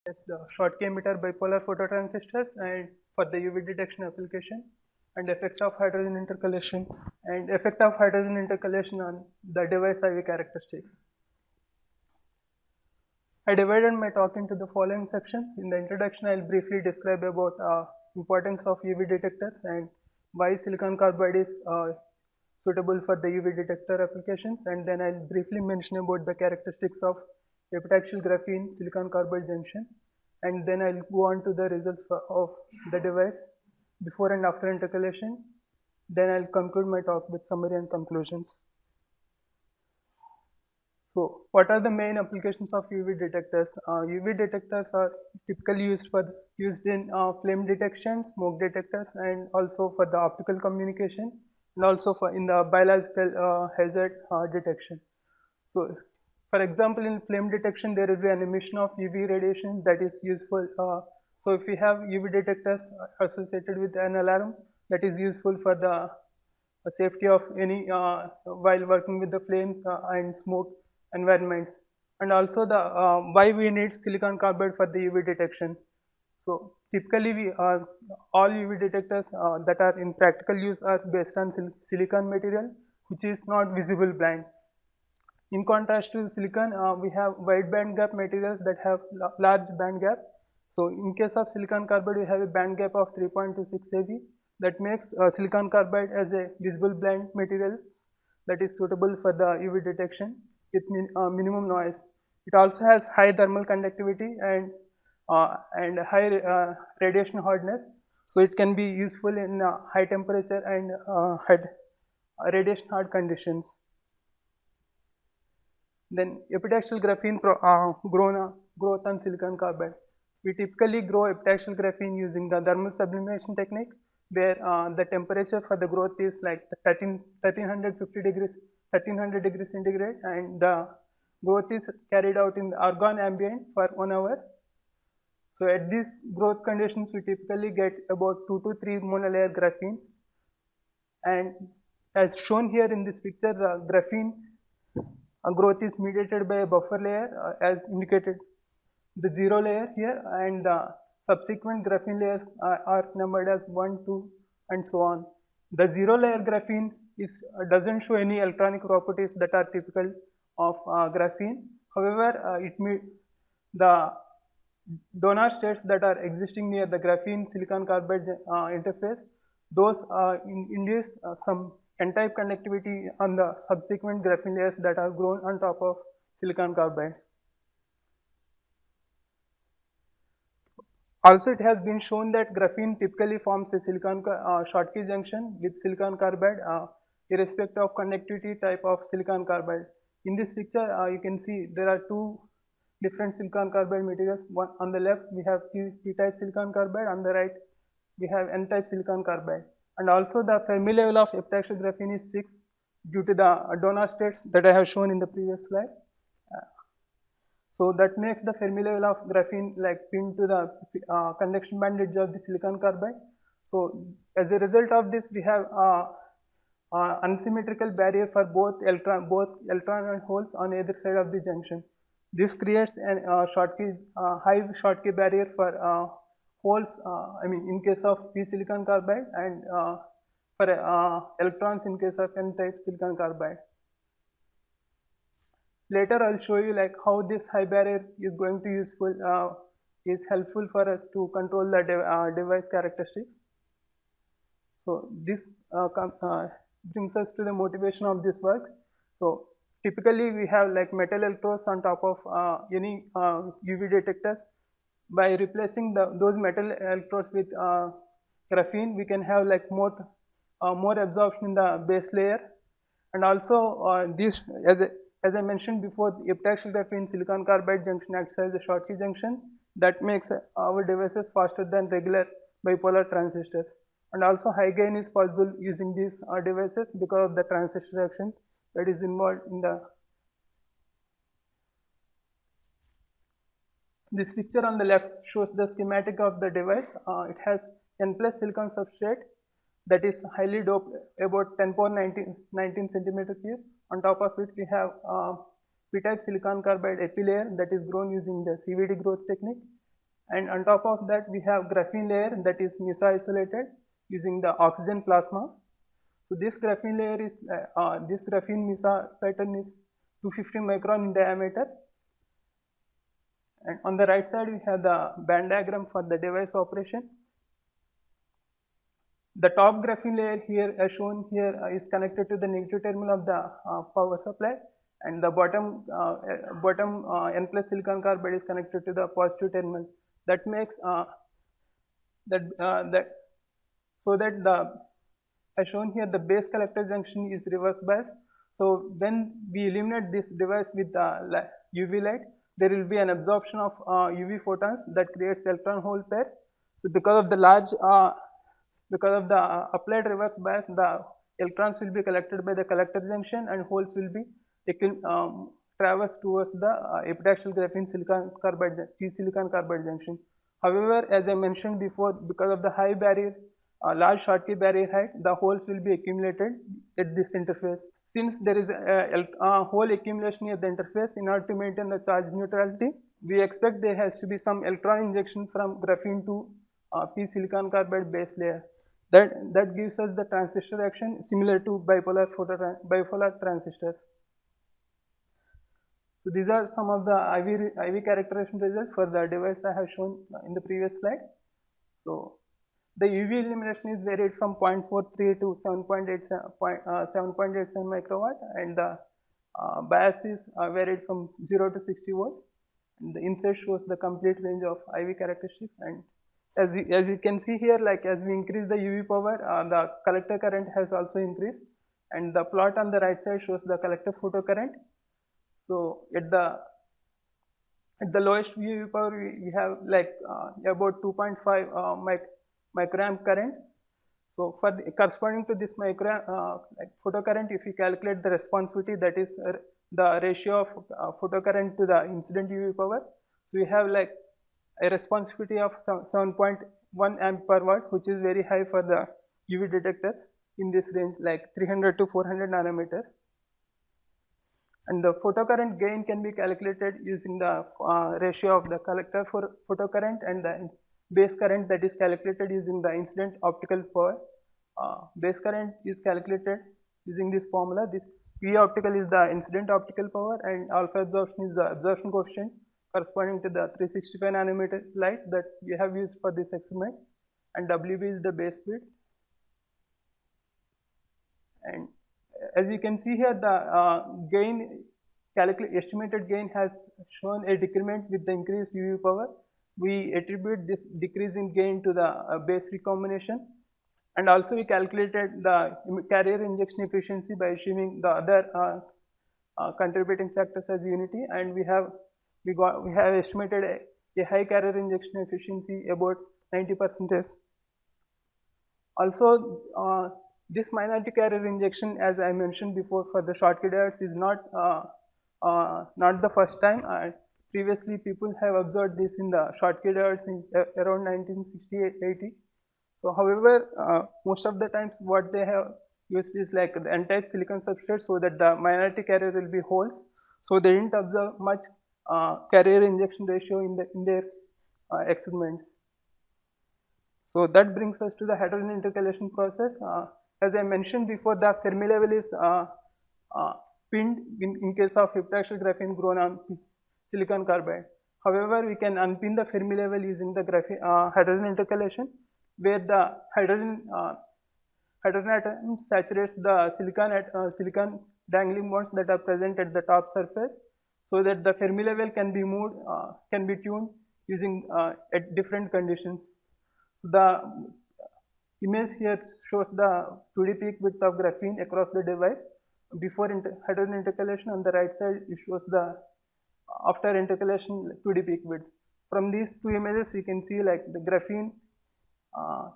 as the Schottky emitter bipolar phototransistors and for the UV detection application, and effect of hydrogen intercalation on the device IV characteristics. I divided my talk into the following sections. In the introduction, I'll briefly describe about importance of UV detectors and why silicon carbide is suitable for the UV detector applications, and then I'll briefly mention about the characteristics of epitaxial graphene silicon carbide junction, and then I'll go on to the results of the device before and after intercalation. Then I'll conclude my talk with summary and conclusions. So, what are the main applications of UV detectors? UV detectors are typically used in flame detection, smoke detectors, and also for the optical communication, and also for in the biological hazard detection. So, for example, in flame detection, there will be an emission of UV radiation that is useful. So, if we have UV detectors associated with an alarm, that is useful for the safety of any while working with the flames and smoke environments, and also the why we need silicon carbide for the UV detection. So typically we all UV detectors that are in practical use are based on silicon material which is not visible blind. In contrast to silicon, we have wide band gap materials that have large band gap. So in case of silicon carbide, we have a band gap of 3.26 eV that makes silicon carbide as a visible blind material that is suitable for the UV detection with minimum noise. It also has high thermal conductivity and high radiation hardness, so it can be useful in high temperature and high radiation hard conditions. Then epitaxial graphene growth on silicon carbide. We typically grow epitaxial graphene using the thermal sublimation technique, where the temperature for the growth is like 1350 degrees, 1300 degrees centigrade, and the growth is carried out in the argon ambient for 1 hour. So at these growth conditions, we typically get about 2 to 3 monolayer graphene. And as shown here in this picture, the graphene growth is mediated by a buffer layer as indicated the 0 layer here, and the subsequent graphene layers are numbered as 1, 2 and so on. The 0 layer graphene doesn't show any electronic properties that are typical of graphene. However, the donor states that are existing near the graphene silicon carbide interface, those induce some n-type conductivity on the subsequent graphene layers that are grown on top of silicon carbide. Also, it has been shown that graphene typically forms a silicon Schottky junction with silicon carbide irrespective of conductivity type of silicon carbide. In this picture, you can see there are two different silicon carbide materials. One on the left we have p-type silicon carbide, on the right we have n-type silicon carbide. And also the Fermi level of epitaxial graphene is fixed due to the donor states that I have shown in the previous slide. So that makes the Fermi level of graphene like pinned to the conduction band edge of the silicon carbide. So as a result of this, we have unsymmetrical barrier for both electron and holes on either side of the junction. This creates an high Schottky barrier for holes. I mean, in case of p silicon carbide, and for electrons in case of n-type silicon carbide. Later, I'll show you like how this high barrier is going to is helpful for us to control the device characteristics. So this brings us to the motivation of this work. So typically we have like metal electrodes on top of any UV detectors. By replacing those metal electrodes with graphene, we can have like more absorption in the base layer, and also this as I mentioned before, the epitaxial graphene silicon carbide junction acts as a Schottky junction that makes our devices faster than regular bipolar transistors. And also high gain is possible using these devices because of the transistor action that is involved in the. This picture on the left shows the schematic of the device. It has N plus silicon substrate that is highly doped, about 10 power 19 centimeter cube. On top of it, we have p-type silicon carbide epi layer that is grown using the CVD growth technique. And on top of that, we have graphene layer that is meso-isolated using the oxygen plasma. So this graphene layer is, this graphene meso pattern is 250 micron in diameter. And on the right side, we have the band diagram for the device operation. The top graphene layer here, as shown here, is connected to the negative terminal of the power supply, and the bottom N plus silicon carbide is connected to the positive terminal. That makes that so that the, as shown here, the base collector junction is reverse bias. So when we illuminate this device with the UV light, there will be an absorption of UV photons that creates electron hole pair. So because of the large applied reverse bias, the electrons will be collected by the collector junction and holes will be traverse towards the epitaxial graphene silicon carbide, T silicon carbide junction. However, as I mentioned before, because of the high barrier, large Schottky barrier height, the holes will be accumulated at this interface. Since there is a hole accumulation at the interface, in order to maintain the charge neutrality, we expect there has to be some electron injection from graphene to P silicon carbide base layer. That gives us the transistor action similar to bipolar transistors. So these are some of the IV characterization results for the device I have shown in the previous slide. So the UV illumination is varied from 0.43 to 7.87 microwatt, and the bias is varied from 0 to 60 volts. And the insert shows the complete range of IV characteristics. And as you can see here, like as we increase the UV power, the collector current has also increased. And the plot on the right side shows the collector photocurrent. So at the lowest UV power, we have like about 2.5 microamp current. So for corresponding to this like photocurrent, if you calculate the responsivity, that is the ratio of photocurrent to the incident UV power, so we have like a responsivity of 7.1 amp per watt, which is very high for the UV detectors in this range, like 300 to 400 nanometers. And the photocurrent gain can be calculated using the ratio of the collector for photocurrent and the base current, that is calculated using the incident optical power. Base current is calculated using this formula. This P optical is the incident optical power, and alpha absorption is the absorption coefficient corresponding to the 365 nanometer light that we have used for this experiment, and WB is the base width. And as you can see here, the estimated gain has shown a decrement with the increased UV power. We attribute this decrease in gain to the base recombination, and also we calculated the carrier injection efficiency by assuming the other contributing factors as unity, and we have estimated a high carrier injection efficiency, about 90%. Also, this minority carrier injection, as I mentioned before, for the Schottky diodes is not the first time. Previously, people have observed this in the Schottky diodes in around 1968-80. So, however, most of the times what they have used is like the N-type silicon substrate, so that the minority carrier will be holes. So they didn't observe much carrier injection ratio in their experiments. So that brings us to the heterogeneous intercalation process. As I mentioned before, the Fermi level is pinned in case of epitaxial graphene grown on silicon carbide. However, we can unpin the Fermi level using the hydrogen intercalation, where the hydrogen atom saturates the silicon dangling bonds that are present at the top surface, so that the Fermi level can be moved, can be tuned using at different conditions. So the image here shows the 2D peak width of graphene across the device before hydrogen intercalation. On the right side, it shows the after intercalation 2D peak width. From these two images, we can see like the graphene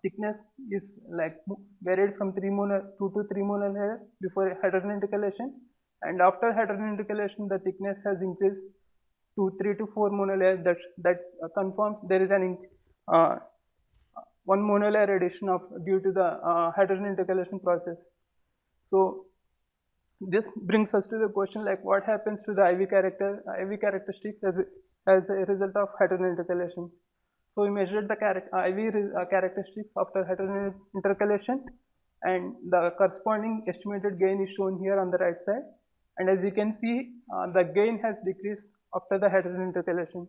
thickness is like varied from 2 to 3 molar before hydrogen intercalation, and after hydrogen intercalation, the thickness has increased to 3 to 4 molar. That confirms there is an 1 molar addition due to the hydrogen intercalation process. So this brings us to the question like what happens to the IV characteristics as a result of hydrogen intercalation. So we measured the characteristics after heterogeneous intercalation, and the corresponding estimated gain is shown here on the right side. And as you can see, the gain has decreased after the heterogeneous intercalation,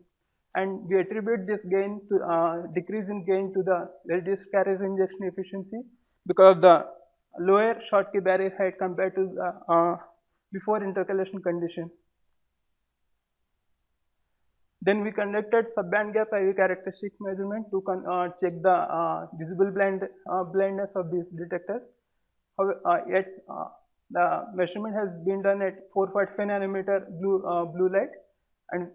and we attribute this gain to decrease in gain to the reduced carrier injection efficiency because of the lower Schottky barrier height compared to the before intercalation condition. Then we conducted subband gap IV characteristic measurement to check the visible blindness of these detectors. Yet the measurement has been done at 445 nanometer blue light, and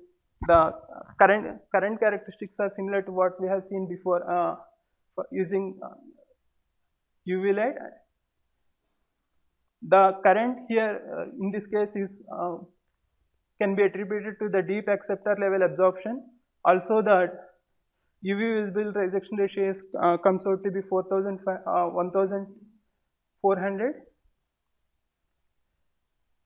the current characteristics are similar to what we have seen before using UV light. The current here in this case is can be attributed to the deep acceptor level absorption. Also, the UV visible rejection ratio is, comes out to be 1400.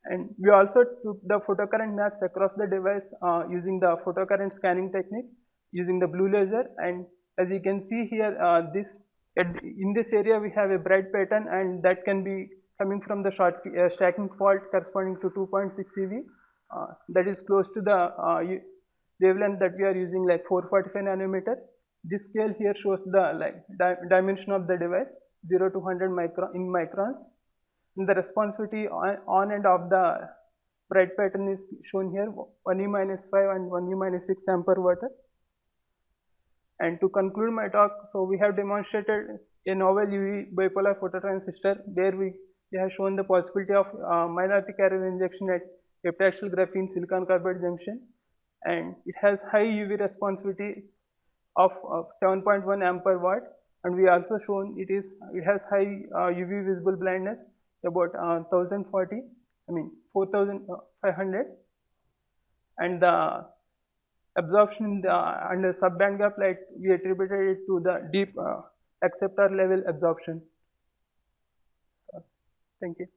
And we also took the photocurrent maps across the device using the photocurrent scanning technique using the blue laser. And as you can see here, in this area we have a bright pattern, and that can be coming from the stacking fault corresponding to 2.6 eV. That is close to the wavelength that we are using, like 445 nanometer. This scale here shows the dimension of the device, 0 to 100 in microns. And the responsivity on and off the bright pattern is shown here, 1E-5 and 1E-6 ampere water. And to conclude my talk, so we have demonstrated a novel UV bipolar phototransistor where we have shown the possibility of minority carrier injection at epitaxial graphene silicon carbide junction, and it has high UV responsivity of 7.1 ampere watt, and we also shown it has high UV visible blindness about 4500, and the absorption under subband gap light we attributed it to the deep acceptor level absorption. So, thank you.